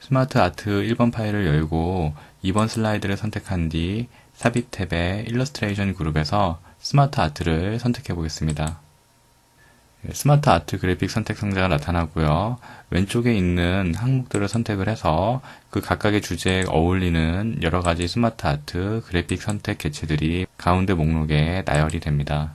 스마트 아트 1번 파일을 열고 2번 슬라이드를 선택한 뒤 삽입 탭의 일러스트레이션 그룹에서 스마트 아트를 선택해 보겠습니다. 스마트 아트 그래픽 선택 상자가 나타나고요. 왼쪽에 있는 항목들을 선택을 해서 그 각각의 주제에 어울리는 여러 가지 스마트 아트 그래픽 선택 개체들이 가운데 목록에 나열이 됩니다.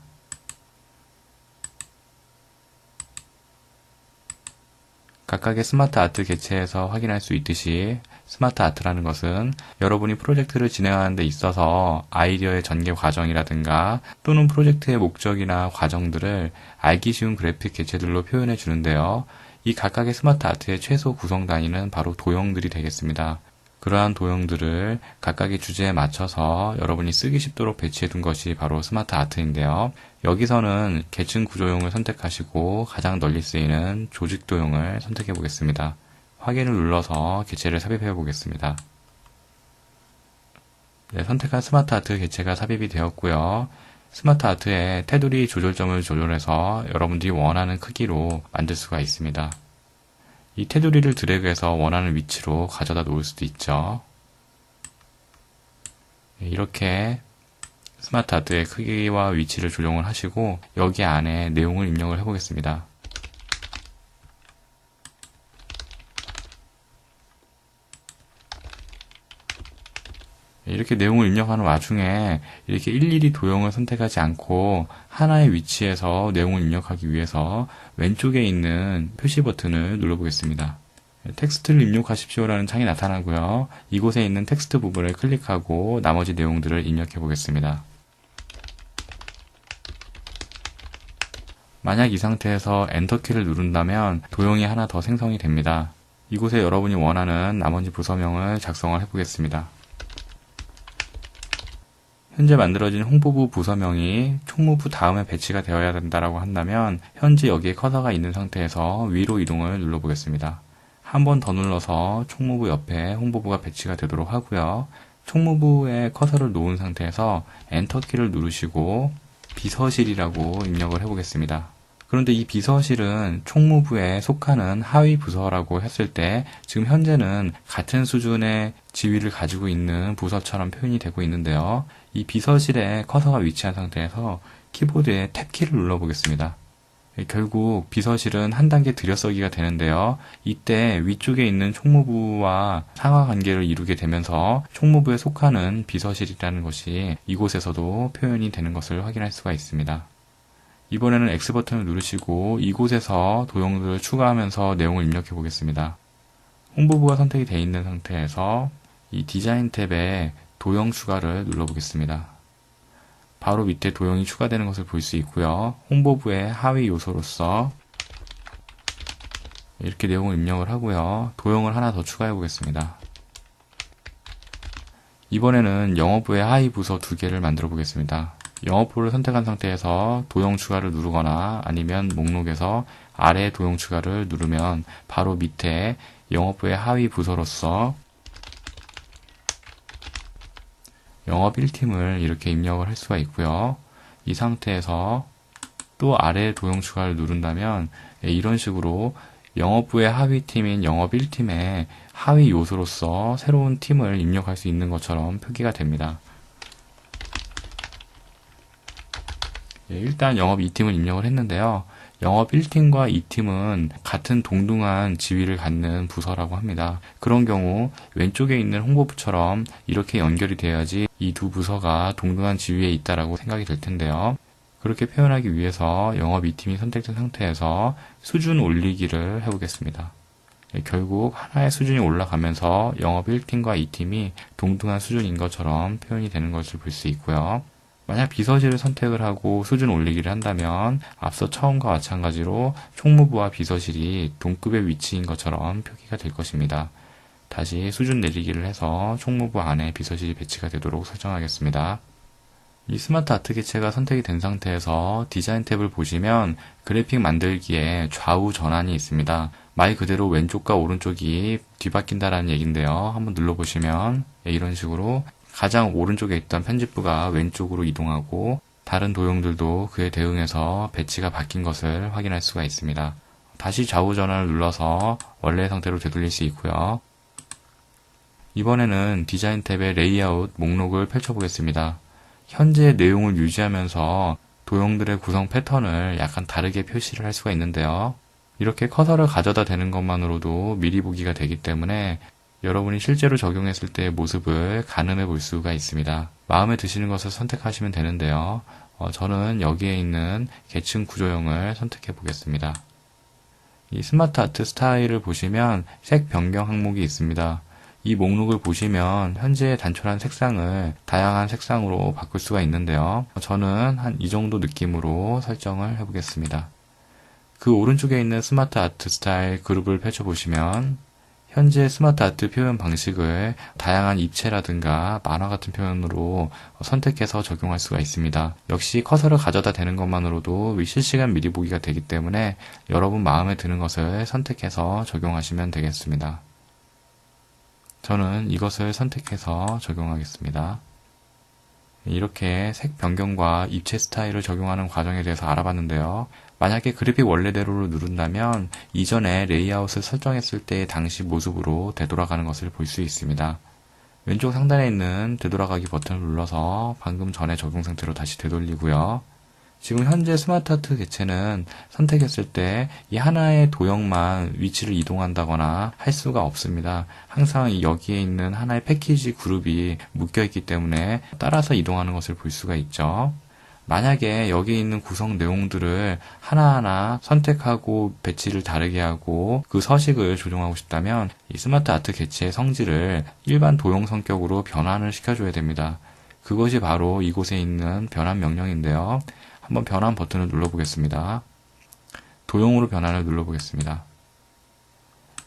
각각의 스마트 아트 개체에서 확인할 수 있듯이 스마트 아트라는 것은 여러분이 프로젝트를 진행하는 데 있어서 아이디어의 전개 과정이라든가 또는 프로젝트의 목적이나 과정들을 알기 쉬운 그래픽 개체들로 표현해 주는데요. 이 각각의 스마트 아트의 최소 구성 단위는 바로 도형들이 되겠습니다. 그러한 도형들을 각각의 주제에 맞춰서 여러분이 쓰기 쉽도록 배치해 둔 것이 바로 스마트 아트인데요. 여기서는 계층 구조형을 선택하시고 가장 널리 쓰이는 조직 도형을 선택해 보겠습니다. 확인을 눌러서 개체를 삽입해 보겠습니다. 네, 선택한 스마트 아트 개체가 삽입이 되었고요. 스마트 아트의 테두리 조절점을 조절해서 여러분들이 원하는 크기로 만들 수가 있습니다. 이 테두리를 드래그해서 원하는 위치로 가져다 놓을 수도 있죠. 이렇게 스마트 아트의 크기와 위치를 조정을 하시고 여기 안에 내용을 입력을 해보겠습니다. 이렇게 내용을 입력하는 와중에 이렇게 일일이 도형을 선택하지 않고 하나의 위치에서 내용을 입력하기 위해서 왼쪽에 있는 표시 버튼을 눌러보겠습니다. 텍스트를 입력하십시오라는 창이 나타나고요. 이곳에 있는 텍스트 부분을 클릭하고 나머지 내용들을 입력해 보겠습니다. 만약 이 상태에서 엔터키를 누른다면 도형이 하나 더 생성이 됩니다. 이곳에 여러분이 원하는 나머지 부서명을 작성을 해보겠습니다. 현재 만들어진 홍보부 부서명이 총무부 다음에 배치가 되어야 된다고 한다면 현재 여기에 커서가 있는 상태에서 위로 이동을 눌러보겠습니다. 한 번 더 눌러서 총무부 옆에 홍보부가 배치가 되도록 하고요. 총무부에 커서를 놓은 상태에서 엔터키를 누르시고 비서실이라고 입력을 해보겠습니다. 그런데 이 비서실은 총무부에 속하는 하위 부서라고 했을 때 지금 현재는 같은 수준의 지위를 가지고 있는 부서처럼 표현이 되고 있는데요. 이 비서실에 커서가 위치한 상태에서 키보드에 탭키를 눌러보겠습니다. 결국 비서실은 한 단계 들여서기가 되는데요. 이때 위쪽에 있는 총무부와 상하관계를 이루게 되면서 총무부에 속하는 비서실이라는 것이 이곳에서도 표현이 되는 것을 확인할 수가 있습니다. 이번에는 X 버튼을 누르시고 이곳에서 도형들을 추가하면서 내용을 입력해 보겠습니다. 홍보부가 선택이 되어 있는 상태에서 이 디자인 탭에 도형 추가를 눌러보겠습니다. 바로 밑에 도형이 추가되는 것을 볼 수 있고요. 홍보부의 하위 요소로서 이렇게 내용을 입력을 하고요. 도형을 하나 더 추가해 보겠습니다. 이번에는 영어부의 하위 부서 2개를 만들어 보겠습니다. 영어부를 선택한 상태에서 도형 추가를 누르거나 아니면 목록에서 아래 도형 추가를 누르면 바로 밑에 영어부의 하위 부서로서 영업 1팀을 이렇게 입력을 할 수가 있고요. 이 상태에서 또 아래 도형 추가를 누른다면 이런 식으로 영업부의 하위 팀인 영업 1팀의 하위 요소로서 새로운 팀을 입력할 수 있는 것처럼 표기가 됩니다. 일단 영업 2팀을 입력을 했는데요. 영업 1팀과 2팀은 같은 동등한 지위를 갖는 부서라고 합니다. 그런 경우 왼쪽에 있는 홍보부처럼 이렇게 연결이 돼야지 이 두 부서가 동등한 지위에 있다라고 생각이 될 텐데요. 그렇게 표현하기 위해서 영업 2팀이 선택된 상태에서 수준 올리기를 해보겠습니다. 결국 하나의 수준이 올라가면서 영업 1팀과 2팀이 동등한 수준인 것처럼 표현이 되는 것을 볼 수 있고요. 만약 비서실을 선택을 하고 수준 올리기를 한다면 앞서 처음과 마찬가지로 총무부와 비서실이 동급의 위치인 것처럼 표기가 될 것입니다. 다시 수준 내리기를 해서 총무부 안에 비서실이 배치가 되도록 설정하겠습니다. 이 스마트 아트 개체가 선택이 된 상태에서 디자인 탭을 보시면 그래픽 만들기에 좌우 전환이 있습니다. 말 그대로 왼쪽과 오른쪽이 뒤바뀐다라는 얘기인데요. 한번 눌러보시면 이런 식으로 가장 오른쪽에 있던 편집부가 왼쪽으로 이동하고 다른 도형들도 그에 대응해서 배치가 바뀐 것을 확인할 수가 있습니다. 다시 좌우 전환을 눌러서 원래 상태로 되돌릴 수 있고요. 이번에는 디자인 탭의 레이아웃 목록을 펼쳐보겠습니다. 현재의 내용을 유지하면서 도형들의 구성 패턴을 약간 다르게 표시를 할 수가 있는데요. 이렇게 커서를 가져다 대는 것만으로도 미리 보기가 되기 때문에 여러분이 실제로 적용했을 때의 모습을 가늠해 볼 수가 있습니다. 마음에 드시는 것을 선택하시면 되는데요. 저는 여기에 있는 계층 구조형을 선택해 보겠습니다. 이 스마트 아트 스타일을 보시면 색 변경 항목이 있습니다. 이 목록을 보시면 현재의 단촐한 색상을 다양한 색상으로 바꿀 수가 있는데요. 저는 한 이 정도 느낌으로 설정을 해보겠습니다. 그 오른쪽에 있는 스마트 아트 스타일 그룹을 펼쳐보시면 현재 스마트 아트 표현 방식을 다양한 입체라든가 만화 같은 표현으로 선택해서 적용할 수가 있습니다. 역시 커서를 가져다 대는 것만으로도 실시간 미리 보기가 되기 때문에 여러분 마음에 드는 것을 선택해서 적용하시면 되겠습니다. 저는 이것을 선택해서 적용하겠습니다. 이렇게 색 변경과 입체 스타일을 적용하는 과정에 대해서 알아봤는데요. 만약에 그래픽 원래대로를 누른다면 이전에 레이아웃을 설정했을 때의 당시 모습으로 되돌아가는 것을 볼 수 있습니다. 왼쪽 상단에 있는 되돌아가기 버튼을 눌러서 방금 전에 적용 상태로 다시 되돌리고요. 지금 현재 스마트 아트 개체는 선택했을 때 이 하나의 도형만 위치를 이동한다거나 할 수가 없습니다. 항상 여기에 있는 하나의 패키지 그룹이 묶여 있기 때문에 따라서 이동하는 것을 볼 수가 있죠. 만약에 여기 있는 구성 내용들을 하나하나 선택하고 배치를 다르게 하고 그 서식을 조정하고 싶다면 이 스마트 아트 개체의 성질을 일반 도형 성격으로 변환을 시켜줘야 됩니다. 그것이 바로 이곳에 있는 변환 명령인데요. 한번 변환 버튼을 눌러보겠습니다. 도형으로 변환을 눌러보겠습니다.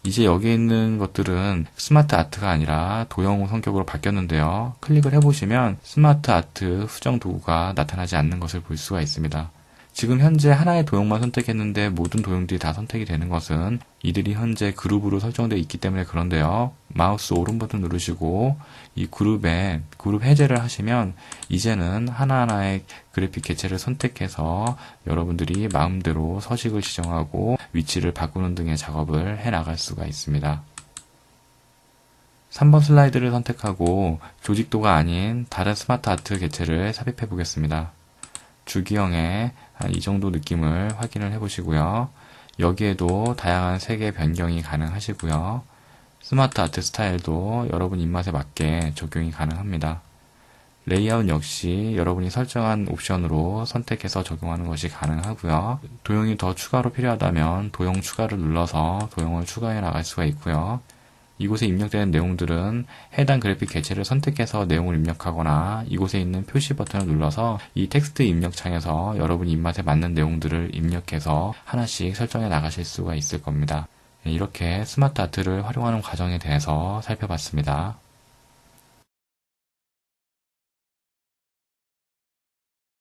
이제 여기에 있는 것들은 스마트 아트가 아니라 도형 성격으로 바뀌었는데요. 클릭을 해보시면 스마트 아트 수정 도구가 나타나지 않는 것을 볼 수가 있습니다. 지금 현재 하나의 도형만 선택했는데 모든 도형들이 다 선택이 되는 것은 이들이 현재 그룹으로 설정되어 있기 때문에 그런데요. 마우스 오른 버튼 누르시고 이 그룹에 그룹 해제를 하시면 이제는 하나하나의 그래픽 개체를 선택해서 여러분들이 마음대로 서식을 지정하고 위치를 바꾸는 등의 작업을 해 나갈 수가 있습니다. 3번 슬라이드를 선택하고 조직도가 아닌 다른 스마트 아트 개체를 삽입해 보겠습니다. 주기형의 한 이 정도 느낌을 확인을 해보시고요. 여기에도 다양한 색의 변경이 가능하시고요. 스마트 아트 스타일도 여러분 입맛에 맞게 적용이 가능합니다. 레이아웃 역시 여러분이 설정한 옵션으로 선택해서 적용하는 것이 가능하고요. 도형이 더 추가로 필요하다면 도형 추가를 눌러서 도형을 추가해 나갈 수가 있고요. 이곳에 입력되는 내용들은 해당 그래픽 개체를 선택해서 내용을 입력하거나 이곳에 있는 표시 버튼을 눌러서 이 텍스트 입력 창에서 여러분 입맛에 맞는 내용들을 입력해서 하나씩 설정해 나가실 수가 있을 겁니다. 이렇게 스마트 아트를 활용하는 과정에 대해서 살펴봤습니다.